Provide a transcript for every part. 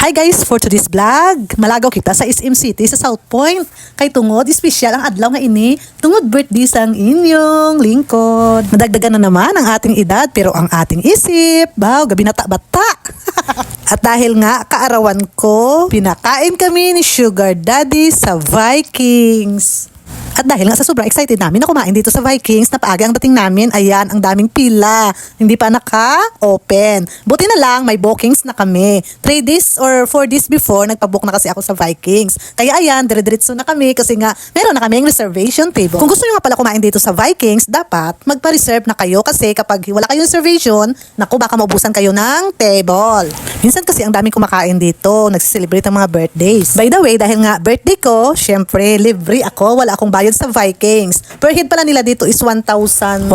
Hi guys, for today's vlog, malagaw kita sa SM City sa South Point. Kay tungod, espesyal ang adlaw nga ini, tungod birthday sang inyong lingkod. Madagdagan na naman ang ating edad pero ang ating isip, baw, gabi na bata. At dahil nga kaarawan ko, pinakain kami ni Sugar Daddy sa Vikings. At dahil nga sa sobrang excited namin na kumain dito sa Vikings, napaaga ang dating namin, ayan, ang daming pila. Hindi pa naka-open. Buti na lang, may bookings na kami. 3 days or 4 days before, nagpabook na kasi ako sa Vikings. Kaya ayan, dire-diretso na kami kasi nga, meron na kaming reservation table. Kung gusto nyo nga pala kumain dito sa Vikings, dapat magpa-reserve na kayo kasi kapag wala kayong reservation, naku, baka maubusan kayo ng table. Minsan kasi ang daming kumakain dito, nagsiselebrate ang mga birthdays. By the way, dahil nga birthday ko, syempre, libre ako, wala akong bayad sa Vikings. Per head pala nila dito is 1,100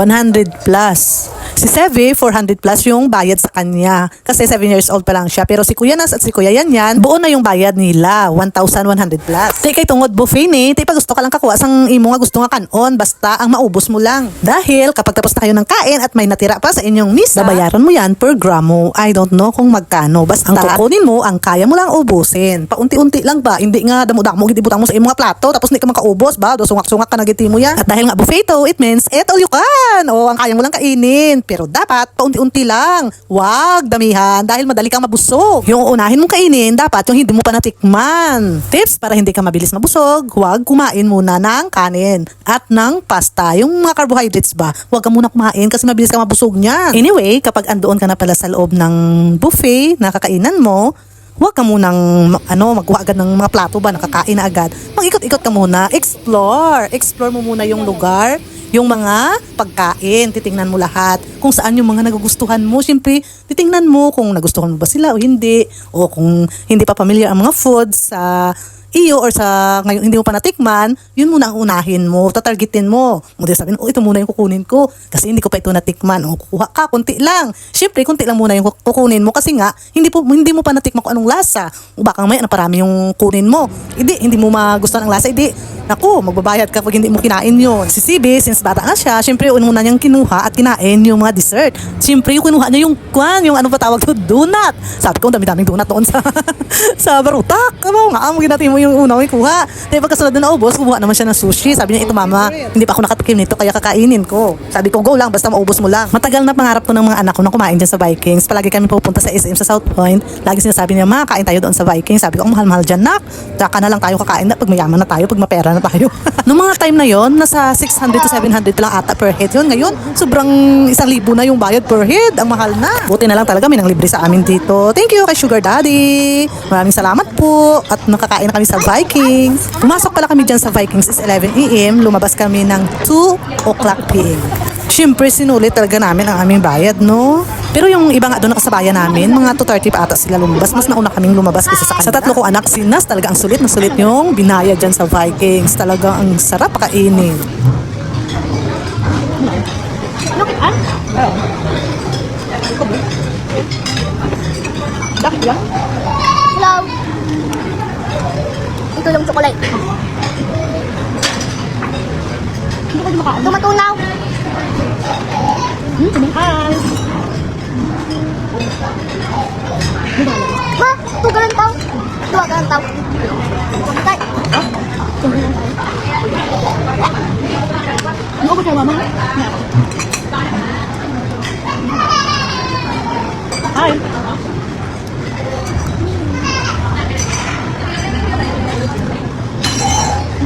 plus. Si Seve, 400 plus yung bayad sa kanya. Kasi 7 years old pa lang siya. Pero si Kuya Nas at si Kuya Yan, buo na yung bayad nila. 1,100 plus. Tay kay tungod buffet ni, tay pa gusto ka lang kakuha sang imo nga gusto nga kanon, basta ang maubos mo lang. Dahil kapag tapos na kayo ng kain at may natira pa sa inyong misa, babayaran mo yan per gramo. I don't know kung magkano. Basta ang kukunin mo, ang kaya mo lang ubusin. Paunti-unti lang ba? Hindi nga damo-damo gitibutang mo sa imong plato tapos hindi ka makaubos ba? Sungak-sungak ka na giti mo yan. At dahil nga buffet to, it means eat all you can. O ang kaya mo lang kainin. Pero dapat paunti-unti lang. Wag damihan dahil madali kang mabusog. Yung unahin mong kainin, dapat yung hindi mo pa natikman. Tips para hindi ka mabilis mabusog, wag kumain muna ng kanin at ng pasta. Yung mga carbohydrates ba, wag ka muna kumain kasi mabilis ka mabusog niyan. Anyway, kapag andoon ka na pala sa loob ng buffet na kakainan mo, huwag ka munang magkuha agad ng mga plato ba, nakakain na agad. Mag-ikot-ikot ka muna, explore. Explore mo muna yung lugar, yung mga pagkain, titingnan mo lahat. Kung saan yung mga nagugustuhan mo, siyempre, titingnan mo kung nagustuhan mo ba sila o hindi. O kung hindi pa familiar ang mga foods sa iyo or sa ngayon hindi mo pa natikman, yun muna ang unahin mo, tatargetin mo. Hindi sabihin, ito muna yung kukunin ko kasi hindi ko pa ito natikman. O kukuha ka, kunti lang. Siyempre, kunti lang muna yung kukunin mo kasi nga, hindi mo pa natikman kung anong lasa. O baka may parami yung kunin mo. Hindi mo magustuhan ang lasa, naku, magbabayad ka pag hindi mo kinain yun. Si CB, since bata nga siya, siyempre, una niyang kinuha at kinain yung mga dessert. Siyempre, yung kinuha niya yung ano ba tawag to, donut. Sabi ko, dami-daming donut doon sa sa barutak. Ginatin mo yung unang kuha. Dahil pagkasunod na naubos, kumuha naman siya ng sushi. Sabi niya, ito mama, hindi pa ako nakatikim nito, kaya kakainin ko. Sabi ko, go lang, basta maubos mo lang. Matagal na pangarap ko ng mga anak ko na kumain dyan sa Vikings. Palagi kami pupunta sa SM sa South Point. Lagi sinasabi niya, ma, kain tayo doon sa Vikings. Sabi ko, ang mahal-mahal dyan, nak. Tsaka na lang tayo kakain na pag mayaman na tayo, pag mapera na tayo. Noong mga time na yon, nasa 600 to 700 lang ata per head yun. Ngayon, sobrang 1,000 na yung bayad per head. Ang mahal na. Buti na lang talaga may nang libre sa amin dito. Thank you kay Sugar Daddy. Maraming salamat po. At nakakain na kami sa Vikings. Pumasok pala kami dyan sa Vikings is 11 AM. Lumabas kami ng 2 o'clock PM. Siyempre, sinulit talaga namin ang aming bayad, no? Pero yung iba nga doon nakasabayan namin, mga 2:30 pa ata sila lumabas. Mas nauna kaming lumabas kaysa sa kanila. Sa tatlo kong anak, si Nas talaga ang sulit na sulit yung binayad dyan sa Vikings. Talaga ang sarap pakainin. Hello. Ito yung chocolate. Tumatunaw. Hi. Ma, tugalan tao. Tugalan tao. Tay. Ano ba mama? Hi.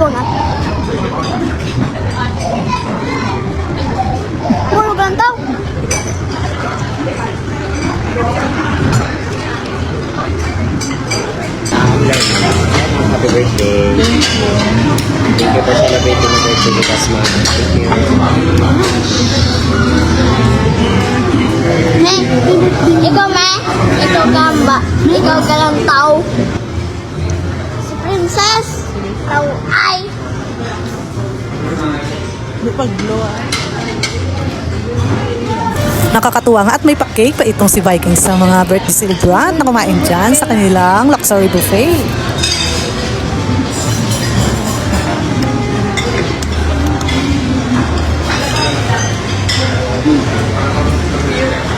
Donut. Puro gantaw. Happy birthday. Thank you for celebrating my birthday with us, ma. Thank you. Ne, ikaw me, ikaw gamba, ikaw galang tao. Si Princess, tao ay. Nakakatuwa nga at may pa-cake pa itong si Vikings sa mga birthday celebrant na kumain dyan sa kanilang luxury buffet.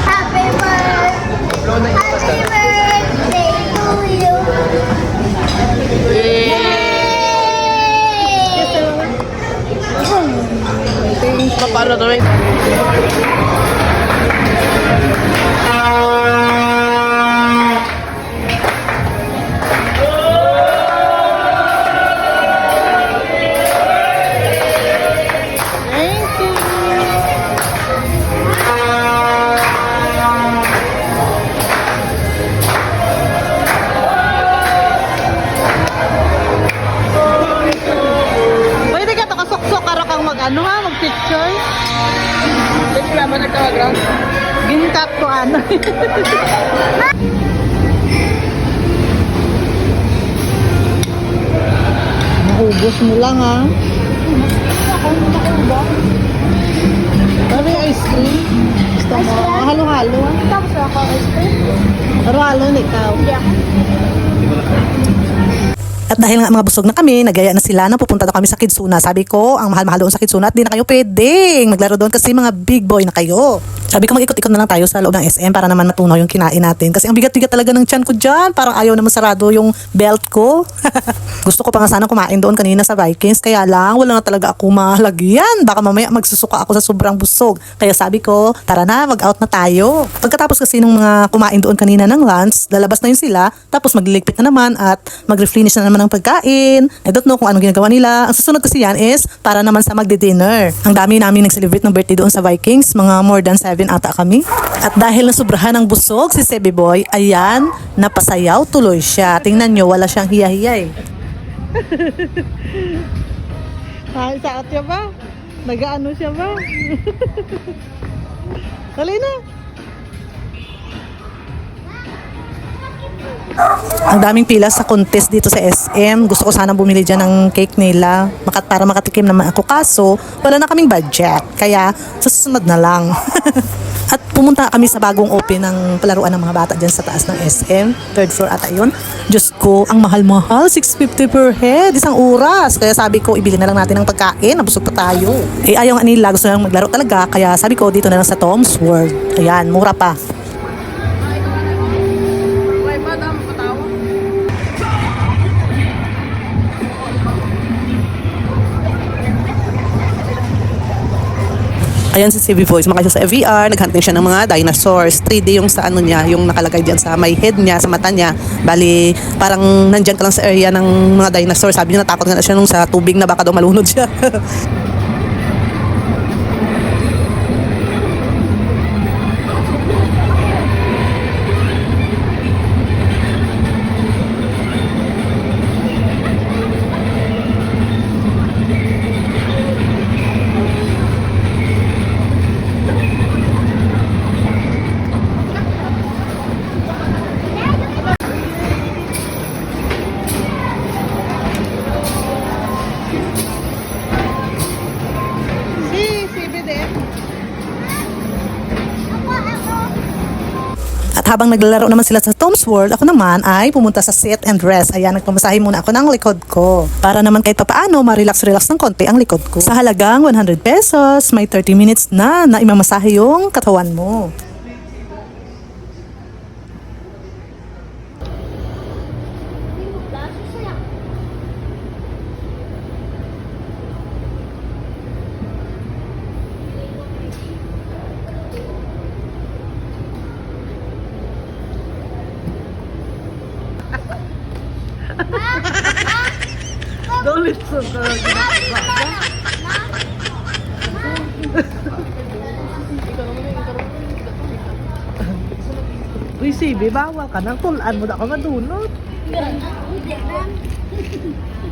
Happy birthday to you. Pwede ka to kasok-sok karo kang mag-picture. Wala ba nagtawag lang? Ginkat ko ano. Mahubos mo lang ha. Ano yung ice cream? Gusto mo? Halo-halo. Tapos ako ice cream. Halo-halo na ikaw. Yeah. At dahil nga mga busog na kami, nagaya na sila na pupunta daw kami sa Kidsuna. Sabi ko, ang mahal-mahal doon sa Kidsuna at di na kayo pwedeng maglaro doon kasi mga big boy na kayo. Sabi ko mag-ikot-ikot na lang tayo sa loob ng SM para naman matunaw yung kinain natin. Kasi ang bigat-bigat talaga ng tiyan ko dyan. Parang ayaw naman sarado yung belt ko. Gusto ko pa nga sana kumain doon kanina sa Vikings. Kaya lang, wala na talaga ako malagyan. Baka mamaya magsusuka ako sa sobrang busog. Kaya sabi ko, tara na, mag-out na tayo. Pagkatapos kasi ng mga kumain doon kanina ng lunch, lalabas na yun sila. Tapos magliligpit na naman at mag-replenish na naman ng pagkain. I don't know kung anong ginagawa nila. Ang susunod kasi yan is para naman sa magdi-dinner. Ang dami namin nag-celebrate ng birthday doon sa Vikings. Mga more than 7 ata kami. At dahil nasubrahan ng busog si Sebi Boy, ayan, napasayaw tuloy siya. Tingnan nyo, wala siyang hiya-hiya eh. Ay, saat siya ba? Nagaano siya ba? Dali na. Ang daming pila sa contest dito sa SM. Gusto ko sana bumili dyan ng cake nila para makatikim naman ako. Kaso, wala na kaming budget. Kaya, susunod na lang. At pumunta kami sa bagong open ng palaruan ng mga bata dyan sa taas ng SM. Third floor ata yun. Diyos ko, ang mahal-mahal. 650 per head. Isang oras. Kaya sabi ko, ibili na lang natin ng pagkain. Nabusog pa tayo. Eh, ayaw nga nila. Gusto nilang maglaro talaga. Kaya sabi ko, dito na lang sa Tom's World. Ayan, mura pa. Ayan si CB Boy, sumakay siya sa VR, naghunt din siya ng mga dinosaurs. 3D yung sa ano niya, yung nakalagay diyan sa may head niya, sa mata niya. Bali, parang nandyan ka lang sa area ng mga dinosaurs. Sabi niya natakot nga na siya nung sa tubig na baka daw malunod siya. At habang naglalaro naman sila sa Tom's World, ako naman ay pumunta sa sit and rest. Ayan, nagpamasahe muna ako ng likod ko. Para naman kahit paano, ma-relax-relax ng konti ang likod ko. Sa halagang 100 pesos, may 30 minutes na imamasahe yung katawan mo. Dolit sa Uy, Sibi, bawal ka nang tulaan mo na ako madunot.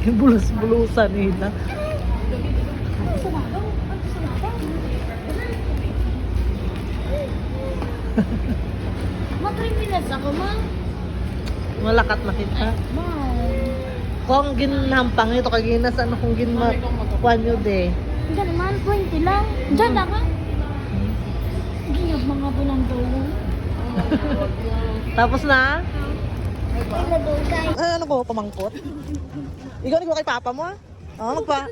Yung bulus-bulusan nila. Mag-3 minutes ako, ma. Malakat na kita. Kung ginhampang ito, kaginas ano kung ginmakuan nyo de. Diyan naman, 20 lang. Diyan na ka. Giyab mga bulang daw. Tapos na? Iladugay. Ano ko, pamangkot? Ikaw nagawa kay papa mo ah? Oo, magpa.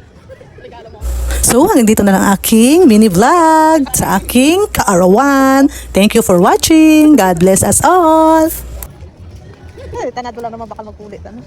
So, hanggang dito na lang aking mini vlog sa aking kaarawan. Thank you for watching. God bless us all. Tanado lang naman bakal magkulit. Ano?